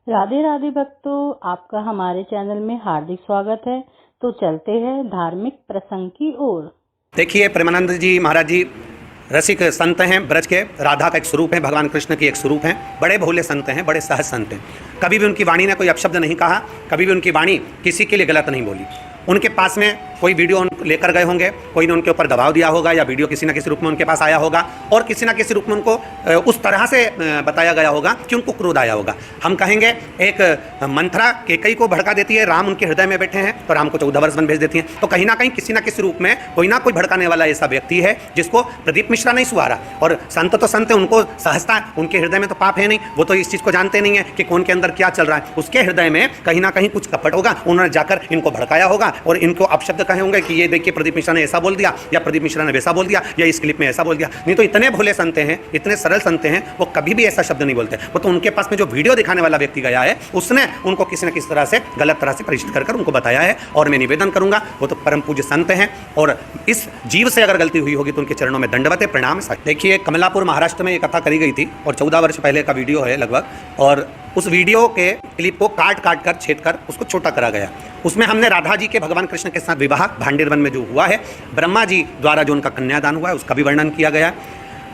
राधे राधे भक्तों, आपका हमारे चैनल में हार्दिक स्वागत है। तो चलते हैं धार्मिक प्रसंग की ओर। देखिए, प्रेमानंद जी महाराज जी रसिक संत हैं, ब्रज के राधा का एक स्वरूप है, भगवान कृष्ण की एक स्वरूप है। बड़े भोले संत हैं, बड़े सहज संत हैं। कभी भी उनकी वाणी ने कोई अपशब्द नहीं कहा, कभी भी उनकी वाणी किसी के लिए गलत नहीं बोली। उनके पास में कोई वीडियो लेकर गए होंगे, कोई ने उनके ऊपर दबाव दिया होगा, या वीडियो किसी न किसी रूप में उनके पास आया होगा, और किसी न किसी रूप में उनको उस तरह से बताया गया होगा कि उनको क्रोध आया होगा। हम कहेंगे एक मंथरा केकई को भड़का देती है, राम उनके हृदय में बैठे हैं तो राम को 14 वर्ष वन भेज देती हैं। तो कहीं ना कहीं किसी न किसी रूप में कोई ना कोई भड़काने वाला ऐसा व्यक्ति है जिसको प्रदीप मिश्रा नहीं सुहारा। और संत तो संत है, उनको सहजता, उनके हृदय में तो पाप है नहीं, वो तो इस चीज़ को जानते नहीं है कि कौन के अंदर क्या चल रहा है। उसके हृदय में कहीं ना कहीं कुछ कपट होगा, उन्होंने जाकर इनको भड़काया होगा और इनको अपशब्द कहे होंगे कि ये देखिए प्रदीप मिश्रा ने ऐसा बोल दिया, या प्रदीप मिश्रा ने वैसा बोल दिया, या इस क्लिप में ऐसा बोल दिया। नहीं तो इतने भोले संत हैं, इतने सरल संत हैं, वो कभी भी ऐसा शब्द नहीं बोलते। वो तो उनके पास में जो वीडियो दिखाने वाला व्यक्ति गया है, उसने उनको किसी न किसी तरह से गलत तरह से परिचित कर उनको बताया है। और मैं निवेदन करूंगा, वो तो परम पूज्य संत हैं, और इस जीव से अगर गलती हुई होगी तो उनके चरणों में दंडवत है, प्रणाम। देखिए, कमलापुर महाराष्ट्र में ये कथा करी गई थी और 14 वर्ष पहले का वीडियो है लगभग, और उस वीडियो के क्लिप को काट काट कर, छेद कर उसको छोटा करा गया। उसमें हमने राधा जी के भगवान कृष्ण के साथ विवाह भांडेर वन में जो हुआ है, ब्रह्मा जी द्वारा जो उनका कन्यादान हुआ है, उसका भी वर्णन किया गया है।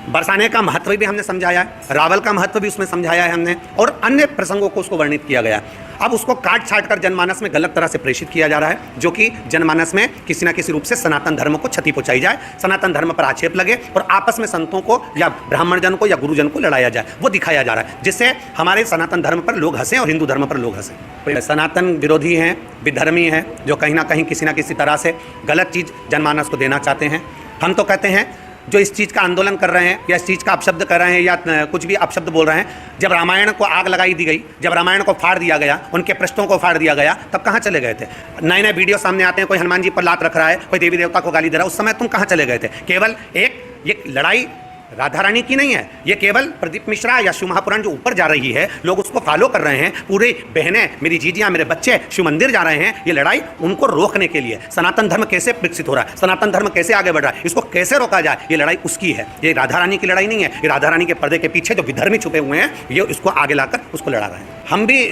बरसाने का महत्व भी हमने समझाया है, रावल का महत्व भी उसमें समझाया है हमने, और अन्य प्रसंगों को उसको वर्णित किया गया है। अब उसको काट छाट कर जनमानस में गलत तरह से प्रेषित किया जा रहा है, जो कि जनमानस में किसी न किसी रूप से सनातन धर्म को क्षति पहुंचाई जाए, सनातन धर्म पर आक्षेप लगे और आपस में संतों को या ब्राह्मण जन को या गुरुजन को लड़ाया जाए, वो दिखाया जा रहा है, जिससे हमारे सनातन धर्म पर लोग हंसें और हिंदू धर्म पर लोग हंसें। सनातन विरोधी हैं, विधर्मी हैं, जो कहीं ना कहीं किसी न किसी तरह से गलत चीज़ जनमानस को देना चाहते हैं। हम तो कहते हैं जो इस चीज़ का आंदोलन कर रहे हैं या इस चीज़ का अपशब्द कर रहे हैं या कुछ भी अपशब्द बोल रहे हैं, जब रामायण को आग लगाई दी गई, जब रामायण को फाड़ दिया गया, उनके पृष्ठों को फाड़ दिया गया, तब कहाँ चले गए थे? नए नए वीडियो सामने आते हैं, कोई हनुमान जी पर लात रख रहा है, कोई देवी देवता को गाली दे रहा है, उस समय तुम कहाँ चले गए थे? केवल ये लड़ाई राधा रानी की नहीं है, ये केवल प्रदीप मिश्रा या शिव महापुराण जो ऊपर जा रही है, लोग उसको फॉलो कर रहे हैं, पूरे बहनें, मेरी जीजियाँ, मेरे बच्चे शिव मंदिर जा रहे हैं, ये लड़ाई उनको रोकने के लिए। सनातन धर्म कैसे विकसित हो रहा है, सनातन धर्म कैसे आगे बढ़ रहा है, इसको कैसे रोका जाए, ये लड़ाई उसकी है। ये राधा रानी की लड़ाई नहीं है, ये राधा रानी के पर्दे के पीछे जो विधर्मी छुपे हुए हैं, ये इसको आगे लाकर उसको लड़ा रहे हैं।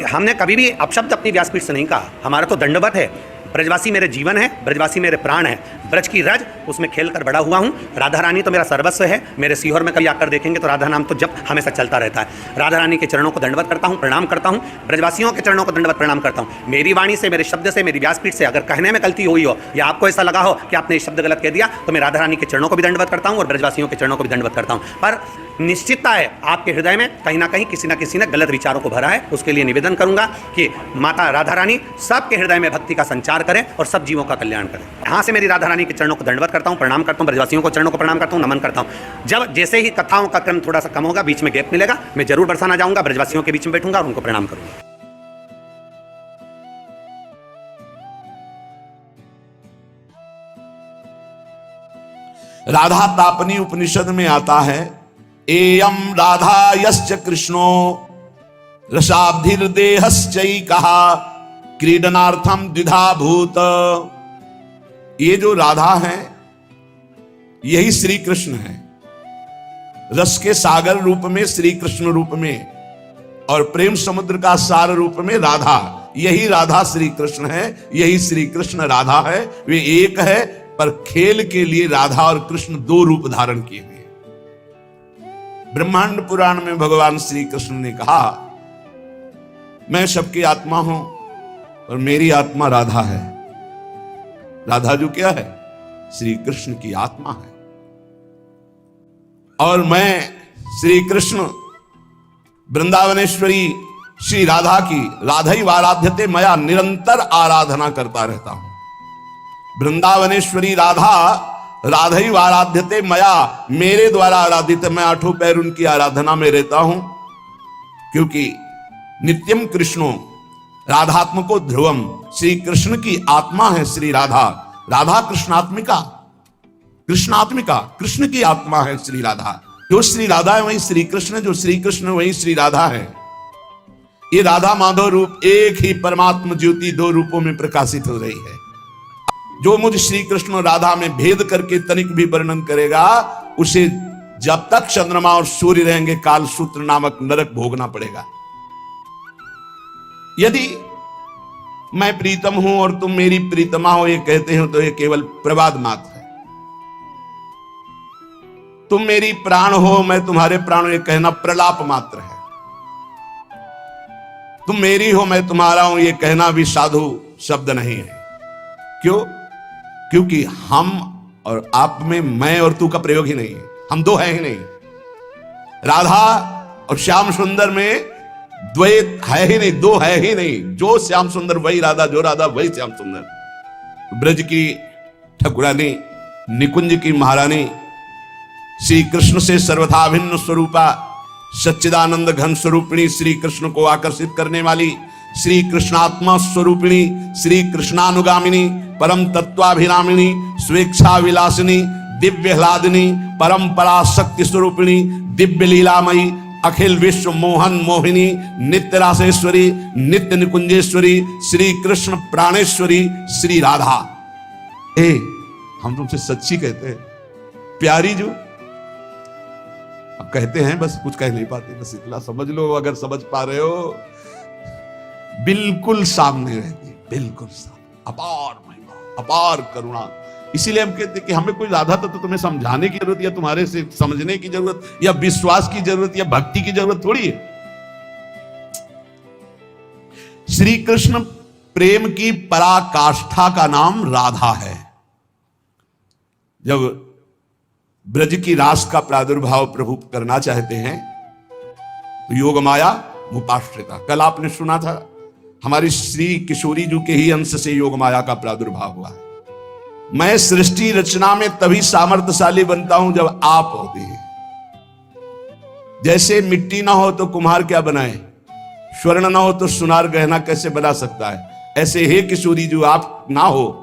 हमने कभी भी अपशब्द अपनी व्यासपीठ से नहीं कहा, हमारा तो दंडवत है। ब्रजवासी मेरे जीवन है, ब्रजवासी मेरे प्राण है, ब्रज की रज उसमें खेल कर बड़ा हुआ हूँ। राधा रानी तो मेरा सर्वस्व है। मेरे सीहोर में कभी आकर देखेंगे तो राधा नाम तो जब हमेशा चलता रहता है। राधा रानी के चरणों को दंडवत करता हूँ, प्रणाम करता हूँ, ब्रजवासियों के चरणों को दंडवत प्रणाम करता हूँ। मेरी वाणी से, मेरे शब्द से, मेरी व्यासपीठ से अगर कहने में गलती हुई हो या आपको ऐसा लगा हो कि आपने ये शब्द गलत कह दिया, तो मैं राधा रानी के चरणों को भी दंडवत करता हूँ और ब्रजवासियों के चरणों को भी दंडवत करता हूँ। पर निश्चितता है आपके हृदय में कहीं ना कहीं किसी न किसी ने गलत विचारों को भरा है। उसके लिए निवेदन करूंगा कि माता राधा रानी सबके हृदय में भक्ति का संचार करें और सब जीवों का कल्याण करें। यहाँ से मेरी राधा रानी के चरणों को दंडवत करता हूँ, प्रणाम करता हूँ, ब्रजवासियों को चरणों को प्रणाम करता हूँ, नमन करता हूँ। जब जैसे ही कथाओं का क्रम थोड़ा सा कम होगा, बीच में गैप मिलेगा, मैं जरूर बरसाना जाऊंगा, ब्रजवासियों के बीच में बैठूंगा और उनको प्रणाम करूंगा। राधा तापनी उपनिषद में आता है, एयम राधा यश्च कृष्णो रसाब्धिर्देहश्चैकहा क्रीडनार्थम द्विधा भूत। ये जो राधा है यही श्री कृष्ण है, रस के सागर रूप में श्री कृष्ण रूप में, और प्रेम समुद्र का सार रूप में राधा। यही राधा श्री कृष्ण है, यही श्री कृष्ण राधा है। वे एक है, पर खेल के लिए राधा और कृष्ण दो रूप धारण किए हुए। ब्रह्मांड पुराण में भगवान श्री कृष्ण ने कहा, मैं सबकी आत्मा हूं और मेरी आत्मा राधा है। राधा जो क्या है? श्री कृष्ण की आत्मा है, और मैं श्री कृष्ण वृंदावनेश्वरी श्री राधा की राधैव आराध्यते मया निरंतर आराधना करता रहता हूं। वृंदावनेश्वरी राधा राधैव आराध्यते मया, मेरे द्वारा आराधित, मैं आठों पैर उनकी आराधना में रहता हूं, क्योंकि नित्यम कृष्णो राधात्मको ध्रुवम। श्री कृष्ण की आत्मा है श्री राधा। राधा कृष्णात्मिका, कृष्णात्मिका, कृष्ण की आत्मा है श्री राधा। जो श्री राधा है वही श्री कृष्ण, जो श्री कृष्ण वही श्री राधा है। ये राधा माधव रूप एक ही परमात्मा ज्योति दो रूपों में प्रकाशित हो रही है। जो मुझ श्री कृष्ण और राधा में भेद करके तनिक भी वर्णन करेगा, उसे जब तक चंद्रमा और सूर्य रहेंगे काल सूत्र नामक नरक भोगना पड़ेगा। यदि मैं प्रीतम हूं और तुम मेरी प्रीतमा हो ये कहते हो तो ये केवल प्रवाद मात्र है। तुम मेरी प्राण हो मैं तुम्हारे प्राण हो ये कहना प्रलाप मात्र है। तुम मेरी हो मैं तुम्हारा हूं ये कहना भी साधु शब्द नहीं है। क्यों? क्योंकि हम और आप में मैं और तू का प्रयोग ही नहीं है, हम दो है ही नहीं। राधा और श्याम सुंदर में द्वैत है ही नहीं, दो है ही नहीं। जो श्याम सुंदर वही राधा, जो राधा वही श्याम सुंदर। ब्रज की ठकुरानी, निकुंज की महारानी, श्री कृष्ण से सर्वथा भिन्न स्वरूपा, सच्चिदानंद घन स्वरूपिणी, श्री कृष्ण को आकर्षित करने वाली, श्री कृष्णात्मा स्वरूपिणी, श्री कृष्णानुगामिनी, परम तत्वाभिरामिणी, स्वेच्छा विलासिनी, दिव्य ह्लादिनी, परंपरा शक्ति स्वरूपिणी, दिव्य लीलामयी, अखिल विश्व मोहन मोहिनी, नित्य रासेश्वरी, नित्य निकुंजेश्वरी, श्री कृष्ण प्राणेश्वरी, श्री राधा। हम तुमसे सच्ची कहते हैं, प्यारी जो अब कहते हैं, बस कुछ कह नहीं पाते, बस इतना समझ लो। अगर समझ पा रहे हो, बिल्कुल सामने रहती, बिल्कुल सामने, अपार महिमा, अपार करुणा। इसीलिए हम कहते हैं कि हमें कोई राधा तो तुम्हें समझाने की जरूरत या तुम्हारे से समझने की जरूरत या विश्वास की जरूरत या भक्ति की जरूरत थोड़ी है। श्री कृष्ण प्रेम की पराकाष्ठा का नाम राधा है। जब ब्रज की रास का प्रादुर्भाव प्रभु करना चाहते हैं तो योग माया मुपाश्रिता, कल आपने सुना था, हमारी श्री किशोरी जी के ही अंश से योग माया का प्रादुर्भाव हुआ है। मैं सृष्टि रचना में तभी सामर्थ्यशाली बनता हूं जब आप होते हैं। जैसे मिट्टी ना हो तो कुम्हार क्या बनाए, स्वर्ण ना हो तो सुनार गहना कैसे बना सकता है, ऐसे हे किशोरी जो आप ना हो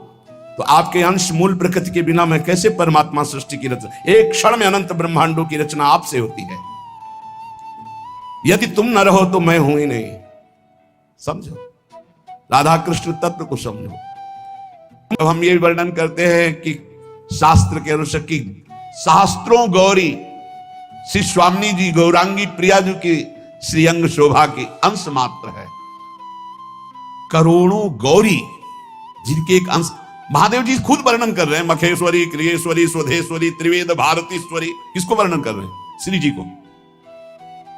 तो आपके अंश मूल प्रकृति के बिना मैं कैसे परमात्मा सृष्टि की रचना, एक क्षण में अनंत ब्रह्मांडों की रचना आपसे होती है। यदि तुम न रहो तो मैं हूं ही नहीं। समझो, राधा कृष्ण तत्व को समझो। तो हम ये वर्णन करते हैं कि शास्त्र के अनुसार की सहस्त्रों गौरी श्री स्वामी जी गौरांगी प्रिया जी की श्रीअंग शोभा की अंश मात्र है। करोड़ों गौरी जिनके एक अंश महादेव जी खुद वर्णन कर रहे हैं। मखेश्वरी, क्रियेश्वरी, स्वधेश्वरी, त्रिवेद भारतीश्वरी, किसको वर्णन कर रहे हैं? श्री जी को।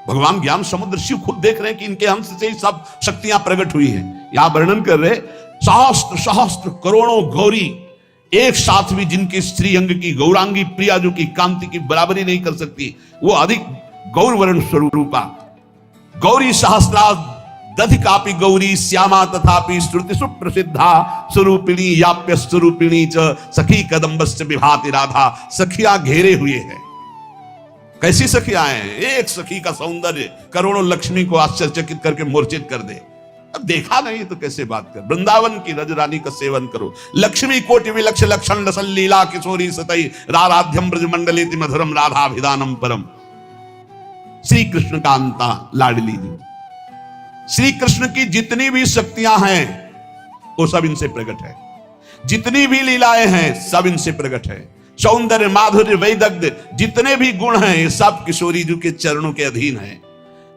भगवान ज्ञान समुद्र शिव खुद देख रहे हैं कि इनके अंश से ही सब शक्तियां प्रकट हुई हैं। यहां वर्णन कर रहे सहस्त्र सहस्त्र करोड़ों गौरी एक साथ भी जिनके श्री अंग की गौरांगी प्रिया जो की कांति की बराबरी नहीं कर सकती, वो अधिक गौरवर्ण स्वरूपा गौरी सहस्रा दधिकापि गौरी श्यामा तथापि श्रुति सुप्रसिद्धा स्वरूपिणी याप्य स्वरूपिणी च सखी कदम्बस्य विभाति राधा। सखियां घेरे हुए हैं। कैसी सखियां हैं? एक सखी का सौंदर्य करोड़ों लक्ष्मी को आश्चर्यचकित करके मूर्छित कर दे। अब देखा नहीं तो कैसे बात कर। वृंदावन की रजरानी का सेवन करो। लक्ष्मी कोटि विलक्ष लक्षण रसल लीला किशोरी सतई राराध्यम ब्रज मंडलेति मधुरम राधाभिधानम परम। श्री कृष्ण कांता लाडली जी, श्री कृष्ण की जितनी भी शक्तियां हैं वो सब इनसे प्रकट है। जितनी भी लीलाएं हैं सब इनसे प्रकट है। सौंदर्य, माधुर्य, वैदग्ध्य, जितने भी गुण हैं ये सब किशोरी जी के चरणों के अधीन हैं।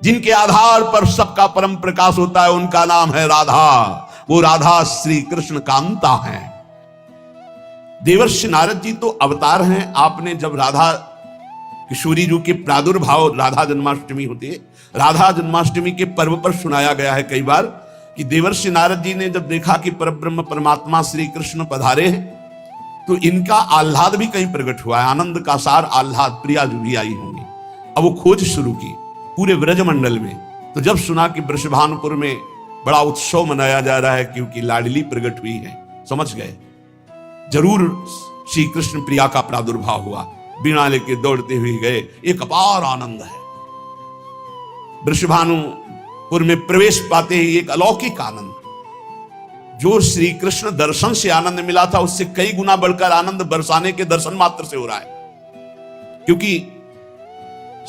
जिनके आधार पर सबका परम प्रकाश होता है उनका नाम है राधा। वो राधा श्री कृष्ण कांता है। देवर्षि नारद जी तो अवतार हैं। आपने जब राधा किशोरी जी के प्रादुर्भाव, राधा जन्माष्टमी होती है, राधा जन्माष्टमी के पर्व पर सुनाया गया है कई बार कि देवर्षि नारद जी ने जब देखा कि परब्रह्म परमात्मा श्री कृष्ण पधारे हैं तो इनका आह्लाद भी कहीं प्रकट हुआ है। आनंद का सार आह्लाद, प्रिया जो भी आई होंगी। अब वो खोज शुरू की पूरे ब्रजमंडल में। तो जब सुना कि वृषभानुपुर में बड़ा उत्सव मनाया जा रहा है क्योंकि लाडली प्रकट हुई है, समझ गए जरूर श्री कृष्ण प्रिया का प्रादुर्भाव हुआ। बीणा लेके दौड़ते हुए गए। एक अपार आनंद है। वृषभानुपुर में प्रवेश पाते ही एक अलौकिक आनंद, जो श्री कृष्ण दर्शन से आनंद मिला था उससे कई गुना बढ़कर आनंद बरसाने के दर्शन मात्र से हो रहा है। क्योंकि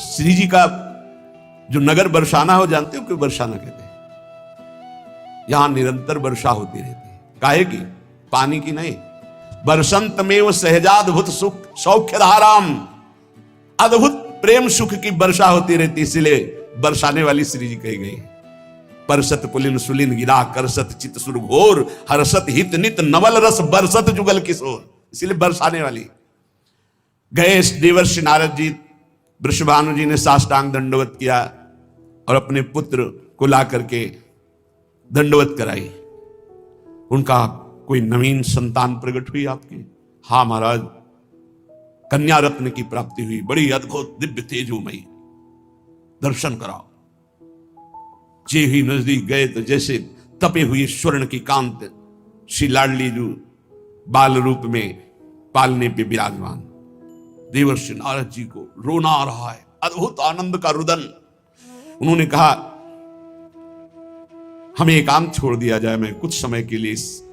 श्री जी का जो नगर बरसाना हो, जानते हो क्यों बरसाना कहते हैं? यहां निरंतर वर्षा होती रहती है। काहे की? पानी की नहीं। बरसंत में वो सहजाद्भुत सुख सौख्य धाराम, अद्भुत प्रेम सुख की वर्षा होती रहती, इसलिए बरसाने वाली श्री जी कही गई है। परसत पुलिन सुलिन गिरा करसत चित सुर घोर हर्षत हित नित नवल रस बरसत जुगल किशोर, इसीलिए बरसाने वाली। गए देवर्षि नारद जी, वृषभानु जी ने साष्टांग दंडवत किया और अपने पुत्र को ला करके दंडवत कराई। उनका कोई नवीन संतान प्रकट हुई आपकी? हाँ महाराज, कन्या रत्न की प्राप्ति हुई, बड़ी अद्भुत दिव्य तेजोमयी, दर्शन कराओ। जे ही नजदीक गए तो जैसे तपे हुए स्वर्ण की कांत श्री लाडली जो बाल रूप में पालने पे विराजमान। देवर्षि नारद जी को रोना आ रहा है, अद्भुत आनंद का रुदन। उन्होंने कहा हमें एकांत छोड़ दिया जाए, मैं कुछ समय के लिए इस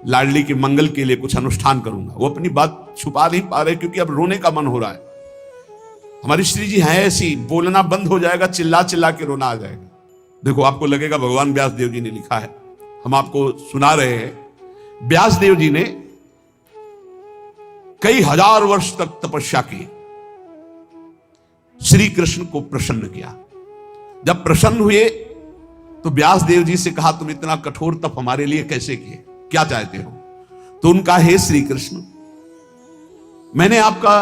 लाडली के मंगल के लिए कुछ अनुष्ठान करूंगा। वो अपनी बात छुपा नहीं पा रहे क्योंकि अब रोने का मन हो रहा है। हमारी श्री जी है ऐसी, बोलना बंद हो जाएगा, चिल्ला चिल्ला के रोना आ जाएगा। देखो आपको लगेगा भगवान व्यास देव जी ने लिखा है, हम आपको सुना रहे हैं। व्यास देव जी ने कई हजार वर्ष तक तपस्या की, श्री कृष्ण को प्रसन्न किया। जब प्रसन्न हुए तो व्यास देव जी से कहा तुम इतना कठोर तप हमारे लिए कैसे किए, क्या चाहते हो? तो उनका हे श्री कृष्ण, मैंने आपका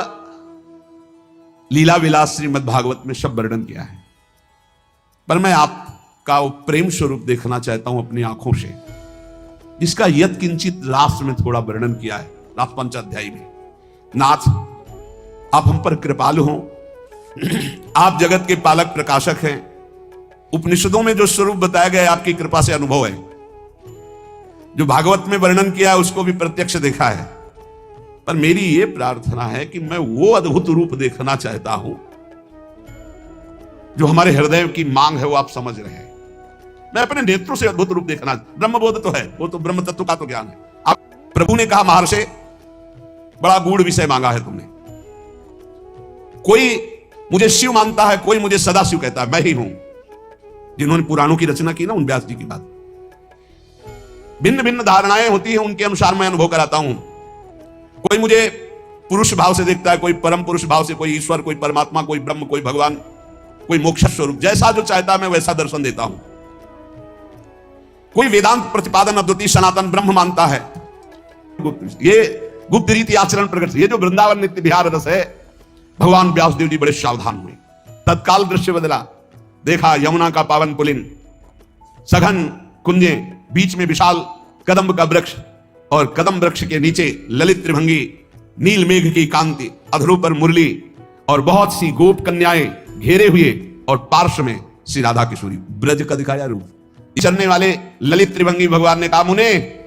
लीला विलास श्रीमद् भागवत में सब वर्णन किया है, पर मैं आपका वो प्रेम स्वरूप देखना चाहता हूं अपनी आंखों से, जिसका यत् किंचित लास्ट में थोड़ा वर्णन किया है लास्ट पंचाध्यायी में। नाथ, आप हम पर कृपालु हों, आप जगत के पालक प्रकाशक हैं। उपनिषदों में जो स्वरूप बताया गया आपकी कृपा से अनुभव है, जो भागवत में वर्णन किया है उसको भी प्रत्यक्ष देखा है, पर मेरी यह प्रार्थना है कि मैं वो अद्भुत रूप देखना चाहता हूं जो हमारे हृदय की मांग है, वो आप समझ रहे हैं। मैं अपने नेत्रों से अद्भुत रूप देखना, ब्रह्मबोध तो है, वो तो ब्रह्म तत्व का तो ज्ञान है। आप प्रभु ने कहा महर्षि बड़ा गूढ़ विषय मांगा है तुमने। कोई मुझे शिव मानता है, कोई मुझे सदा शिव कहता है, मैं ही हूं। जिन्होंने पुराणों की रचना की ना, उन व्यास जी की बात। भिन्न भिन्न धारणाएं होती हैं, उनके अनुसार मैं अनुभव कराता हूं। कोई मुझे पुरुष भाव से देखता है, कोई परम पुरुष भाव से, कोई ईश्वर, कोई परमात्मा, कोई ब्रह्म, कोई भगवान, कोई मोक्ष स्वरूप, जैसा जो चाहता है मैं वैसा दर्शन देता हूं। कोई वेदांत प्रतिपादन अद्वितीय सनातन ब्रह्म मानता है। ये गुप्त रीति आचरण प्रकट, ये जो वृंदावन नित्य विहार रस है, भगवान व्यासदेव जी बड़े सावधान हुए। तत्काल दृश्य बदला, देखा यमुना का पावन पुलिन, सघन कुंजे, बीच में विशाल कदम्ब का वृक्ष और कदम वृक्ष के नीचे ललित त्रिभंगी, नील मेघ की कांति, अधरों पर मुरली और बहुत सी गोप कन्याएं घेरे हुए, और पार्श्व में श्री राधा किशोरी ब्रज का दिखाया रूप। चलने वाले ललित त्रिभंगी भगवान ने कहा, मुने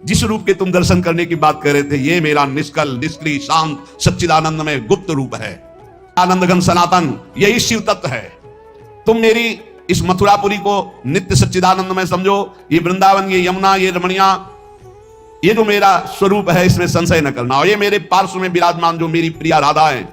जिस रूप के तुम दर्शन करने की बात कर रहे थे, ये मेरा निष्कल निष्क्रिय शांत सच्चिदानंद में गुप्त रूप है। आनंद घन सनातन, यही शिव तत्व है। तुम मेरी इस मथुरापुरी को नित्य सच्चिदानंद में समझो। ये वृंदावन, ये यमुना, ये रमणिया, ये जो मेरा स्वरूप है इसमें संशय न करना। और ये मेरे पार्श्व में विराजमान जो मेरी प्रिया राधा है,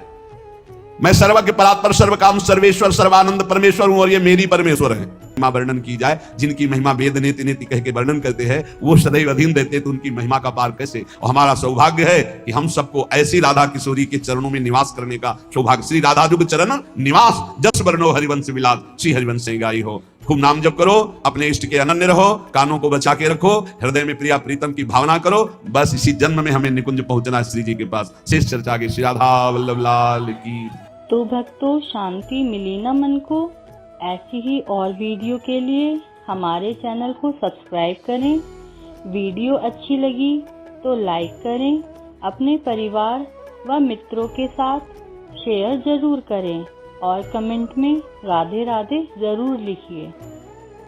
मैं सर्वज्ञ परात्पर सर्वकाम सर्वेश्वर सर्वानंद परमेश्वर हूं, और ये मेरी परमेश्वर है। महिमा वर्णन की जाए, जिनकी महिमा वेद नेति नेति कह के वर्णन करते हैं, वो सदैव अधीन रहते, तो उनकी महिमा का पार कैसे। और हमारा सौभाग्य है कि हम सबको ऐसी राधा किशोरी के चरणों में निवास करने का सौभाग्य। श्री राधा जुग चरण निवास जस वर्णो हरिवंश विलास, श्री हरिवंश से गाई हो। खूब नाम जप करो, अपने इष्ट के अनन्य रहो, कानों को बचा के रखो, हृदय में प्रिया प्रीतम की भावना करो। बस इसी जन्म में हमें निकुंज पहुंचना है श्री जी के पास। शेष चर्चा के श्री राधा वल्लभ लाल की। तो भक्तों, शांति मिली ना मन को? ऐसी ही और वीडियो के लिए हमारे चैनल को सब्सक्राइब करें। वीडियो अच्छी लगी तो लाइक करें, अपने परिवार व मित्रों के साथ शेयर जरूर करें और कमेंट में राधे राधे जरूर लिखिए।